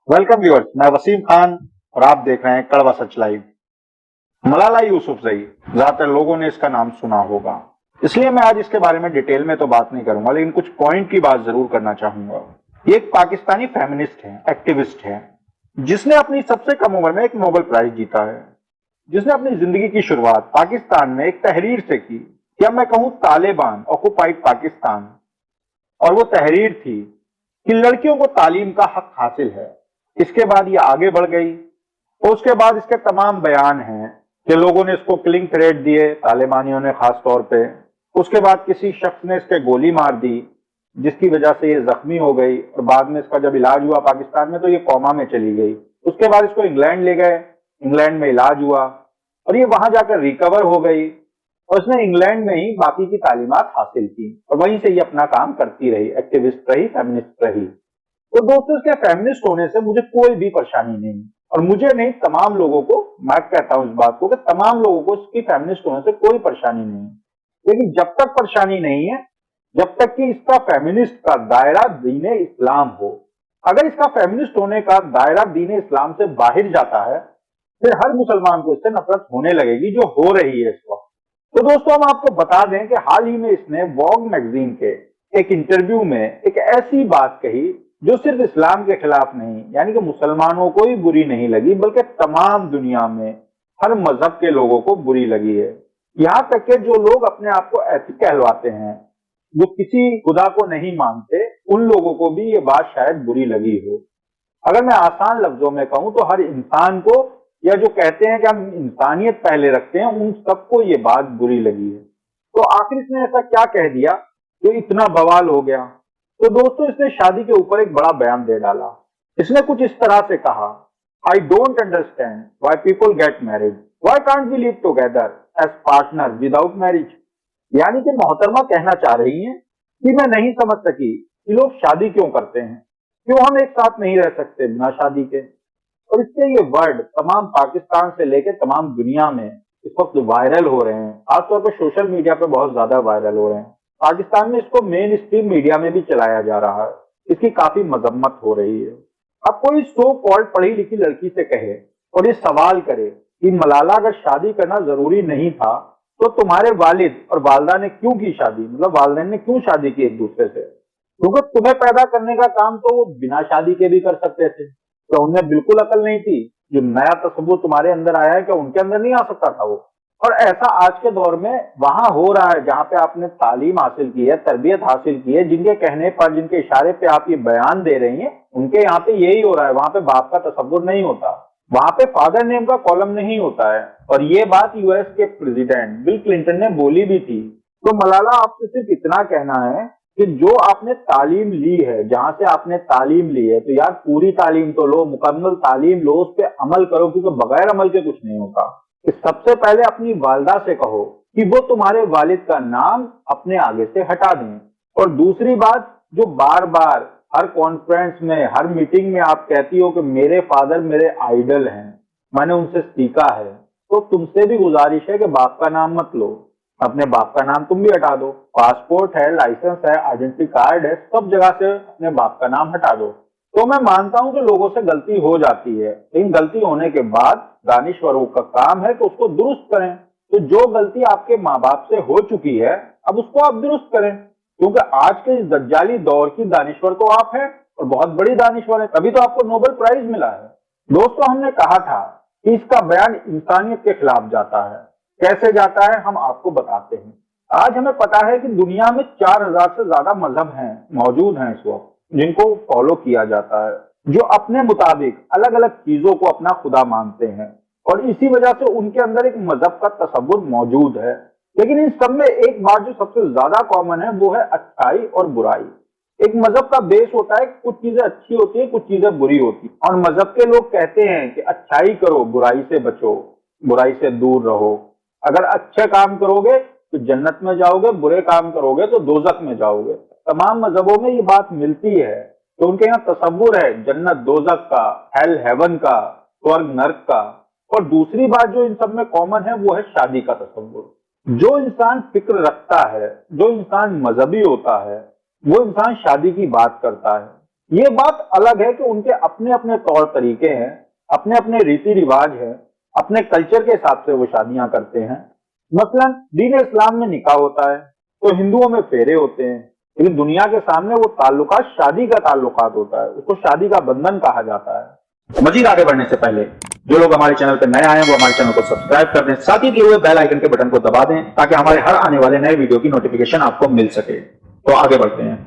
Welcome viewers, मैं वसीम खान और आप देख रहे हैं कड़वा सच लाइव। मलाला यूसुफजई, ज्यादातर लोगों ने इसका नाम सुना होगा, इसलिए मैं आज इसके बारे में डिटेल में तो बात नहीं करूंगा, लेकिन कुछ पॉइंट की बात जरूर करना चाहूंगा। ये एक पाकिस्तानी फेमिनिस्ट है, एक्टिविस्ट है, जिसने अपनी सबसे कम उम्र में एक नोबेल प्राइज जीता है, जिसने अपनी जिंदगी की शुरुआत पाकिस्तान में एक तहरीर से की, या मैं कहूं तालिबान ऑक्युपाइड पाकिस्तान। और वो तहरीर थी कि लड़कियों को तालीम का हक हासिल है। इसके बाद ये आगे बढ़ गई और उसके बाद इसके तमाम बयान हैं कि लोगों ने इसको किलिंग थ्रेट दिए, तालिबानियों ने खास तौर पे। उसके बाद किसी शख्स ने इसके गोली मार दी, जिसकी वजह से ये जख्मी हो गई, और बाद में इसका जब इलाज हुआ पाकिस्तान में तो ये कोमा में चली गई। उसके बाद इसको इंग्लैंड ले गए, इंग्लैंड में इलाज हुआ और ये वहां जाकर रिकवर हो गई और उसने इंग्लैंड में ही बाकी की तालीमात हासिल की और वहीं से ये अपना काम करती रही, एक्टिविस्ट रही, फेमिनिस्ट रही। तो दोस्तों, इसके फेमिनिस्ट होने से मुझे कोई भी परेशानी नहीं, और मुझे नहीं, तमाम लोगों को, मैं कहता हूं इस बात को कि तमाम लोगों को इसकी फेमिनिस्ट होने से कोई परेशानी नहीं। लेकिन जब तक परेशानी नहीं है, जब तक कि इसका फेमिनिस्ट का दायरा दीन इस्लाम हो। अगर इसका फेमिनिस्ट होने का दायरा दीन इस्लाम से बाहर जाता है, फिर हर मुसलमान को इससे नफरत होने लगेगी, जो हो रही है इस वक्त। तो दोस्तों, हम आपको बता दें कि हाल ही में इसने वॉग मैगजीन के एक इंटरव्यू में एक ऐसी बात कही जो सिर्फ इस्लाम के खिलाफ नहीं, यानी कि मुसलमानों को ही बुरी नहीं लगी, बल्कि तमाम दुनिया में हर मजहब के लोगों को बुरी लगी है। यहाँ तक कि जो लोग अपने आप को एथिक कहलवाते हैं, जो किसी खुदा को नहीं मानते, उन लोगों को भी ये बात शायद बुरी लगी हो। अगर मैं आसान लफ्जों में कहूं तो हर इंसान को, या जो कहते हैं कि हम इंसानियत पहले रखते हैं, उन सबको ये बात बुरी लगी है। तो आखिर इसने ऐसा क्या कह दिया जो इतना बवाल हो गया? तो दोस्तों, इसने शादी के ऊपर एक बड़ा बयान दे डाला। इसने कुछ इस तरह से कहा, I don't understand why people get married, why can't we live together as partner without marriage. यानी कि मोहतरमा कहना चाह रही हैं कि मैं नहीं समझ सकी कि लोग शादी क्यों करते हैं, क्यों हम एक साथ नहीं रह सकते बिना शादी के। और इसके ये वर्ड तमाम पाकिस्तान से लेकर तमाम दुनिया में इस वक्त वायरल हो रहे हैं, खासतौर पर सोशल मीडिया पे बहुत ज्यादा वायरल हो रहे हैं। पाकिस्तान में इसको मेन स्ट्रीम मीडिया में भी चलाया जा रहा है, इसकी काफी मजम्मत हो रही है। अब कोई सो कॉल्ड पढ़ी लिखी लड़की से कहे और ये सवाल करे कि मलाला, अगर शादी करना जरूरी नहीं था तो तुम्हारे वालिद और वालदा ने क्यों की शादी, मतलब वालदैन ने क्यों शादी की एक दूसरे से? क्योंकि तुम्हें पैदा करने का काम तो वो बिना शादी के भी कर सकते थे। तो उनमें बिल्कुल अकल नहीं थी? जो नया तस्वुर तुम्हारे अंदर आया है, क्या उनके अंदर नहीं आ सकता था वो? और ऐसा आज के दौर में वहां हो रहा है जहां पे आपने तालीम हासिल की है, तरबियत हासिल की है, जिनके कहने पर, जिनके इशारे पे आप ये बयान दे रही हैं, उनके यहाँ पे यही हो रहा है। वहां पे बाप का तस्वुर नहीं होता, वहां पे फादर नेम का कॉलम नहीं होता है। और ये बात यूएस के प्रेसिडेंट बिल क्लिंटन ने बोली भी थी। तो मलाला, आपसे सिर्फ इतना कहना है कि जो आपने तालीम ली है, जहां से आपने तालीम ली है, तो यार पूरी तालीम तो लो, मुकम्मल तालीम लो, उस पर अमल करो, क्योंकि बगैर अमल के कुछ नहीं होता। कि सबसे पहले अपनी वालदा से कहो कि वो तुम्हारे वालिद का नाम अपने आगे से हटा दें। और दूसरी बात, जो बार बार हर कॉन्फ्रेंस में, हर मीटिंग में आप कहती हो कि मेरे फादर मेरे आइडल हैं, मैंने उनसे सीखा है, तो तुमसे भी गुजारिश है कि बाप का नाम मत लो, अपने बाप का नाम तुम भी हटा दो। पासपोर्ट है, लाइसेंस है, आइडेंटिटी कार्ड है, सब जगह से अपने बाप का नाम हटा दो। तो मैं मानता हूं कि लोगों से गलती हो जाती है, लेकिन गलती होने के बाद दानिश्वरों का काम है कि उसको दुरुस्त करें। तो जो गलती आपके माँ बाप से हो चुकी है, अब उसको आप दुरुस्त करें, क्योंकि आज के इस दज्जाली दौर की दानिश्वर तो आप हैं, और बहुत बड़ी दानिश्वर है, तभी तो आपको नोबेल प्राइज मिला है। दोस्तों, हमने कहा था कि इसका बयान इंसानियत के खिलाफ जाता है। कैसे जाता है, हम आपको बताते हैं। आज हमें पता है कि दुनिया में 4000 से ज्यादा मजहब हैं, मौजूद हैं इस वक्त, जिनको फॉलो किया जाता है, जो अपने मुताबिक अलग अलग चीजों को अपना खुदा मानते हैं, और इसी वजह से उनके अंदर एक मजहब का तसव्वुर मौजूद है। लेकिन इन सब में एक बात जो सबसे ज्यादा कॉमन है, वो है अच्छाई और बुराई। एक मजहब का बेस होता है, कुछ चीजें अच्छी होती है, कुछ चीजें बुरी होती है, और मजहब के लोग कहते हैं कि अच्छाई करो, बुराई से बचो, बुराई से दूर रहो। अगर अच्छे काम करोगे तो जन्नत में जाओगे, बुरे काम करोगे तो दोजख में जाओगे। तमाम मजहबों में ये बात मिलती है। तो उनके यहाँ तसव्वुर है जन्नत दोजख का, हेल हेवन का, स्वर्ग नर्क का। और दूसरी बात जो इन सब में कॉमन है, वो है शादी का तसव्वुर। जो इंसान फिक्र रखता है, जो इंसान मजहबी होता है, वो इंसान शादी की बात करता है। ये बात अलग है कि उनके अपने अपने तौर तरीके हैं, अपने अपने रीति रिवाज है, अपने कल्चर के हिसाब से वो शादियां करते हैं। मसलन दीन इस्लाम में निकाह होता है तो हिंदुओं में फेरे होते हैं, लेकिन दुनिया के सामने वो ताल्लुकात शादी का ताल्लुकात होता है, उसको शादी का बंधन कहा जाता है। मजीद आगे बढ़ने से पहले जो लोग हमारे चैनल पर नए आए हैं वो हमारे चैनल को सब्सक्राइब कर दें, साथ ही दिए हुए बेल आइकन के बटन को दबा दें ताकि हमारे हर आने वाले नए वीडियो की नोटिफिकेशन आपको मिल सके। तो आगे बढ़ते हैं।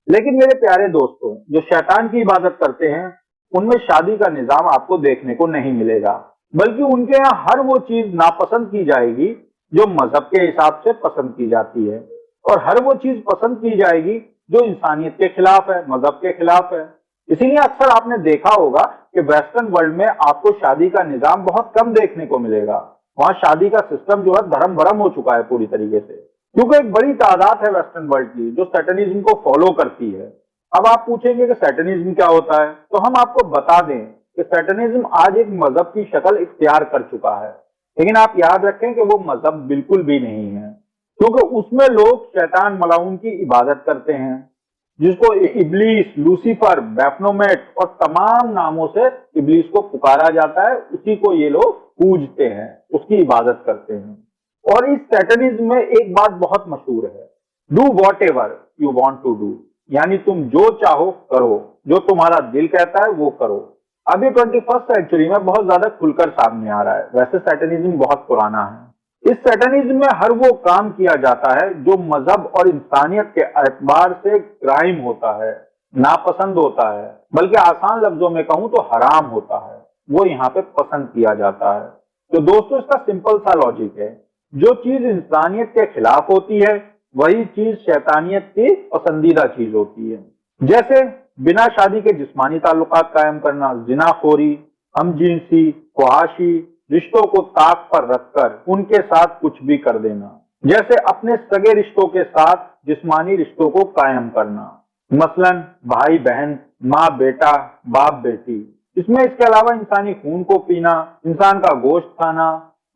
लेकिन मेरे प्यारे दोस्तों, जो शैतान की इबादत करते हैं उनमें शादी का निजाम आपको देखने को नहीं मिलेगा, बल्कि उनके यहाँ हर वो चीज नापसंद की जाएगी जो मजहब के हिसाब से पसंद की जाती है, और हर वो चीज पसंद की जाएगी जो इंसानियत के खिलाफ है, मजहब के खिलाफ है। इसीलिए अक्सर आपने देखा होगा कि वेस्टर्न वर्ल्ड में आपको शादी का निजाम बहुत कम देखने को मिलेगा। वहां शादी का सिस्टम जो है धर्म भरम हो चुका है पूरी तरीके से, क्योंकि एक बड़ी तादाद है वेस्टर्न वर्ल्ड की जो सैटनिज्म को फॉलो करती है। अब आप पूछेंगे कि सैटनिज्म क्या होता है, तो हम आपको बता दें कि सैटनिज्म आज एक मजहब की शक्ल इख्तियार कर चुका है, लेकिन आप याद रखें कि वो मजहब बिल्कुल भी नहीं है, क्योंकि उसमें लोग शैतान मलाउन की इबादत करते हैं, जिसको इब्लीस, लूसीफर, बैफनोमेट और तमाम नामों से इब्लीस को पुकारा जाता है। उसी को ये लोग पूजते हैं, उसकी इबादत करते हैं। और इस सैटनिज्म में एक बात बहुत मशहूर है, do whatever you want to do, यानी तुम जो चाहो करो, जो तुम्हारा दिल कहता है वो करो। अभी 21st सेंचुरी में बहुत ज्यादा खुलकर सामने आ रहा है। वैसे सैटनिज्म बहुत पुराना है। इस सैटनिज्म में हर वो काम किया जाता है जो मजहब और इंसानियत के एतबार से क्राइम होता है, नापसंद होता है, बल्कि आसान लफ्जों में कहूं तो हराम होता है, वो यहाँ पे पसंद किया जाता है। तो दोस्तों, इसका सिंपल सा लॉजिक है, जो चीज इंसानियत के खिलाफ होती है वही चीज शैतानियत की पसंदीदा चीज होती है। जैसे बिना शादी के जिस्मानी ताल्लुकात कायम करना, जिनाखोरी, हमजिनसी, ख्वाहिशी, रिश्तों को ताक पर रखकर उनके साथ कुछ भी कर देना। जैसे अपने सगे रिश्तों के साथ जिस्मानी रिश्तों को कायम करना, मसलन भाई बहन, माँ बेटा, बाप बेटी। इसमें इसके अलावा इंसानी खून को पीना, इंसान का गोश्त खाना,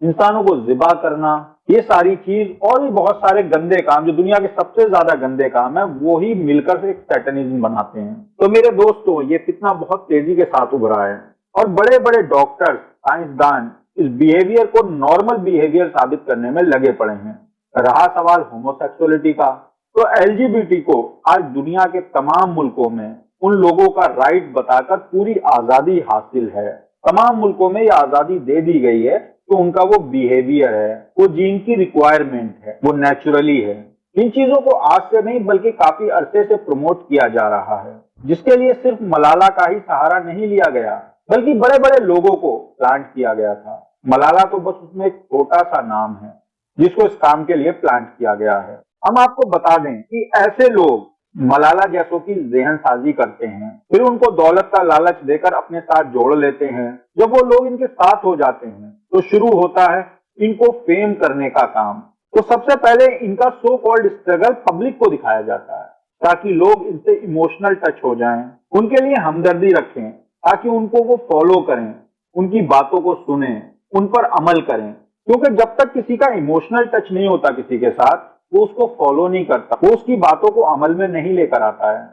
इंसानों को ज़िबा करना, ये सारी चीज और भी बहुत सारे गंदे काम जो दुनिया के सबसे ज्यादा गंदे काम है, वो ही मिलकर एक सैटनिज्म बनाते हैं। तो मेरे दोस्तों, ये फितना बहुत तेजी के साथ उभरा है और बड़े बड़े डॉक्टर्स, साइंसदान इस बिहेवियर को नॉर्मल बिहेवियर साबित करने में लगे पड़े हैं। रहा सवाल होमोसेक्सुअलिटी का, तो एलजीबीटी को आज दुनिया के तमाम मुल्कों में उन लोगों का राइट बताकर पूरी आजादी हासिल है। तमाम मुल्कों में ये आजादी दे दी गई है तो उनका वो बिहेवियर है, वो जीन की रिक्वायरमेंट है, वो नेचुरली है। इन चीजों को आज से नहीं बल्कि काफी अरसे से प्रमोट किया जा रहा है, जिसके लिए सिर्फ मलाला का ही सहारा नहीं लिया गया, बल्कि बड़े बड़े लोगों को प्लांट किया गया था। मलाला तो बस उसमें एक छोटा सा नाम है जिसको इस काम के लिए प्लांट किया गया है। हम आपको बता दें कि ऐसे लोग मलाला जैसों की ज़हन साजी करते हैं, फिर उनको दौलत का लालच देकर अपने साथ जोड़ लेते हैं। जब वो लोग इनके साथ हो जाते हैं तो शुरू होता है इनको फेम करने का काम। तो सबसे पहले इनका सो कॉल्ड स्ट्रगल पब्लिक को दिखाया जाता है ताकि लोग इनसे इमोशनल टच हो जाएं, उनके लिए हमदर्दी रखें, ताकि उनको वो फॉलो करें, उनकी बातों को सुने, उन पर अमल करें। क्योंकि जब तक किसी का इमोशनल टच नहीं होता किसी के साथ, वो उसको फॉलो नहीं करता, वो उसकी बातों को अमल में नहीं लेकर आता है।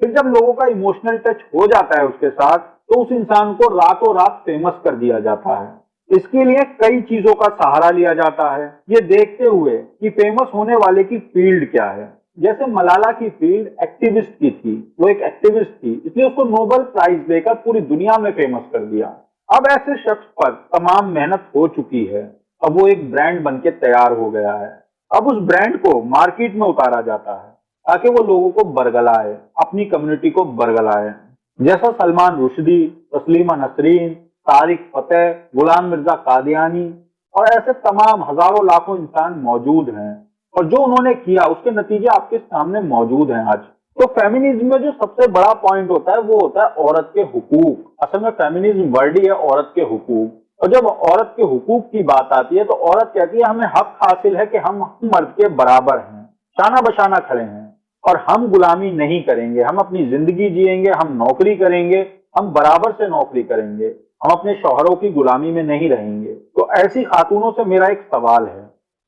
फिर जब लोगों का इमोशनल टच हो जाता है उसके साथ, तो उस इंसान को रातों रात फेमस कर दिया जाता है। इसके लिए कई चीजों का सहारा लिया जाता है, ये देखते हुए कि फेमस होने वाले की फील्ड क्या है। जैसे मलाला की फील्ड एक्टिविस्ट की थी, वो एक एक्टिविस्ट थी, इसलिए उसको नोबेल प्राइज देकर पूरी दुनिया में फेमस कर दिया। अब ऐसे शख्स पर तमाम मेहनत हो चुकी है, अब वो एक ब्रांड बनके तैयार हो गया है। अब उस ब्रांड को मार्केट में उतारा जाता है ताकि वो लोगों को बरगलाए, अपनी कम्युनिटी को बरगलाए। जैसा सलमान रुश्दी, तस्लीमा नसरीन, तारिक फतेह, गुलाम मिर्जा कादियानी और ऐसे तमाम हजारों लाखों इंसान मौजूद हैं, और जो उन्होंने किया उसके नतीजे आपके सामने मौजूद हैं आज। तो फेमिनिज्म में जो सबसे बड़ा पॉइंट होता है वो होता है औरत के हुकूक। असल में फेमिनिज्म वर्ड ही है औरत के हुकूक। और जब औरत के हुकूक की बात आती है तो औरत कहती है हमें हक हासिल है कि हम मर्द के बराबर हैं, शाना बशाना खड़े हैं, और हम गुलामी नहीं करेंगे, हम अपनी जिंदगी जिएंगे, हम नौकरी करेंगे, हम बराबर से नौकरी करेंगे, हम अपने शौहरों की गुलामी में नहीं रहेंगे। तो ऐसी खातूनों से मेरा एक सवाल है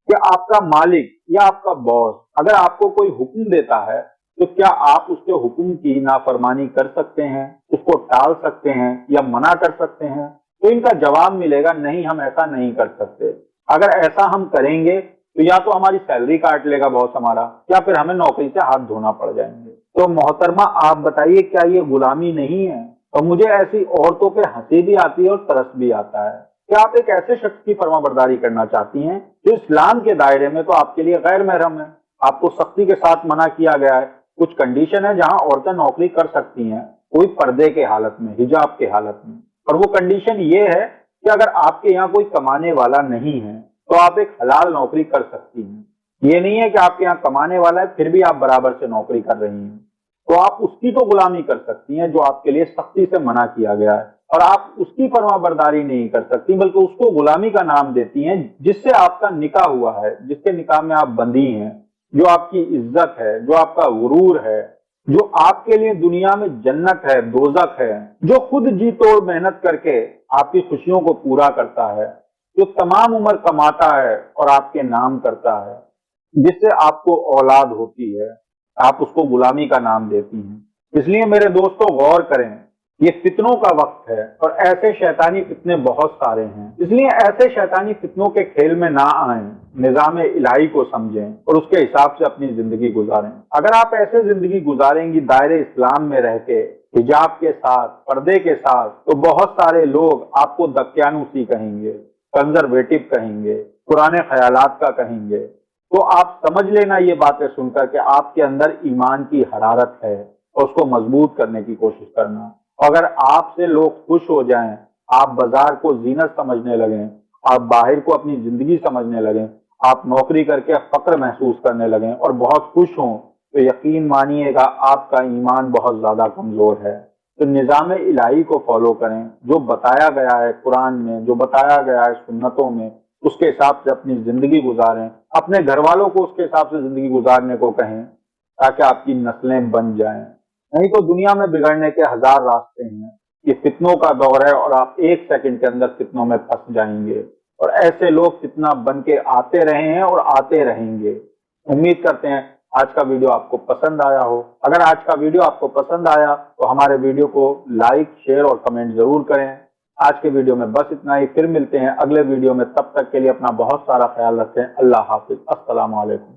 कि आपका मालिक या आपका बॉस अगर आपको कोई हुक्म देता है तो क्या आप उसके हुक्म की नाफरमानी कर सकते हैं, उसको टाल सकते हैं या मना कर सकते हैं? तो इनका जवाब मिलेगा नहीं, हम ऐसा नहीं कर सकते। अगर ऐसा हम करेंगे तो या तो हमारी सैलरी काट लेगा बॉस हमारा, या फिर हमें नौकरी से हाथ धोना पड़ जाएंगे। तो मोहतरमा आप बताइए, क्या ये गुलामी नहीं है? और मुझे ऐसी औरतों पे हंसी भी आती है और तरस भी आता है। क्या आप एक ऐसे शख्स की फर्माबरदारी करना चाहती हैं जो इस्लाम के दायरे में तो आपके लिए गैर महरम है, आपको सख्ती के साथ मना किया गया है? कुछ कंडीशन है जहां औरतें नौकरी कर सकती हैं, कोई पर्दे के हालत में, हिजाब के हालत में। और वो कंडीशन ये है कि अगर आपके यहाँ कोई कमाने वाला नहीं है तो आप एक हलाल नौकरी कर सकती हैं। ये नहीं है कि आपके यहाँ कमाने वाला है फिर भी आप बराबर से नौकरी कर रही हैं, तो आप उसकी तो गुलामी कर सकती हैं जो आपके लिए सख्ती से मना किया गया है, और आप उसकी फरमाबरदारी नहीं कर सकती बल्कि उसको गुलामी का नाम देती हैं जिससे आपका निकाह हुआ है, जिसके निकाह में आप बंधी हैं, जो आपकी इज्जत है, जो आपका गुरूर है, जो आपके लिए दुनिया में जन्नत है, दोजख है, जो खुद जी तोड़ मेहनत करके आपकी खुशियों को पूरा करता है, जो तमाम उम्र कमाता है और आपके नाम करता है, जिससे आपको औलाद होती है, आप उसको गुलामी का नाम देती हैं। इसलिए मेरे दोस्तों गौर करें, ये फितनों का वक्त है और ऐसे शैतानी फितने बहुत सारे हैं, इसलिए ऐसे शैतानी फितनों के खेल में ना आएं, निजाम इलाही को समझें और उसके हिसाब से अपनी जिंदगी गुजारें। अगर आप ऐसे जिंदगी गुजारेंगी दायरे इस्लाम में रह के, हिजाब के साथ, पर्दे के साथ, तो बहुत सारे लोग आपको दक्यानूसी कहेंगे, कंजर्वेटिव कहेंगे, पुराने ख्यालात का कहेंगे। तो आप समझ लेना ये बातें सुनकर कि आपके अंदर ईमान की हरारत है और उसको मजबूत करने की कोशिश करना। अगर आपसे लोग खुश हो जाएं, आप बाजार को जीनत समझने लगें, आप बाहर को अपनी जिंदगी समझने लगें, आप नौकरी करके फक्र महसूस करने लगें और बहुत खुश हों, तो यकीन मानिएगा आपका ईमान बहुत ज्यादा कमजोर है। तो निजाम इलाही को फॉलो करें, जो बताया गया है कुरान में, जो बताया गया है सुन्नतों में, उसके हिसाब से अपनी जिंदगी गुजारें। अपने घर वालों को उसके हिसाब से जिंदगी गुजारने को कहें ताकि आपकी नस्लें बन जाएं। नहीं तो दुनिया में बिगड़ने के हजार रास्ते हैं। ये फितनों का दौर है और आप एक सेकंड के अंदर फितनों में फंस जाएंगे, और ऐसे लोग फितना बन के आते रहे हैं और आते रहेंगे। उम्मीद करते हैं आज का वीडियो आपको पसंद आया हो। अगर आज का वीडियो आपको पसंद आया तो हमारे वीडियो को लाइक, शेयर और कमेंट जरूर करें। आज के वीडियो में बस इतना ही, फिर मिलते हैं अगले वीडियो में। तब तक के लिए अपना बहुत सारा ख्याल रखें। अल्लाह हाफिज, अस्सलाम वालेकुम।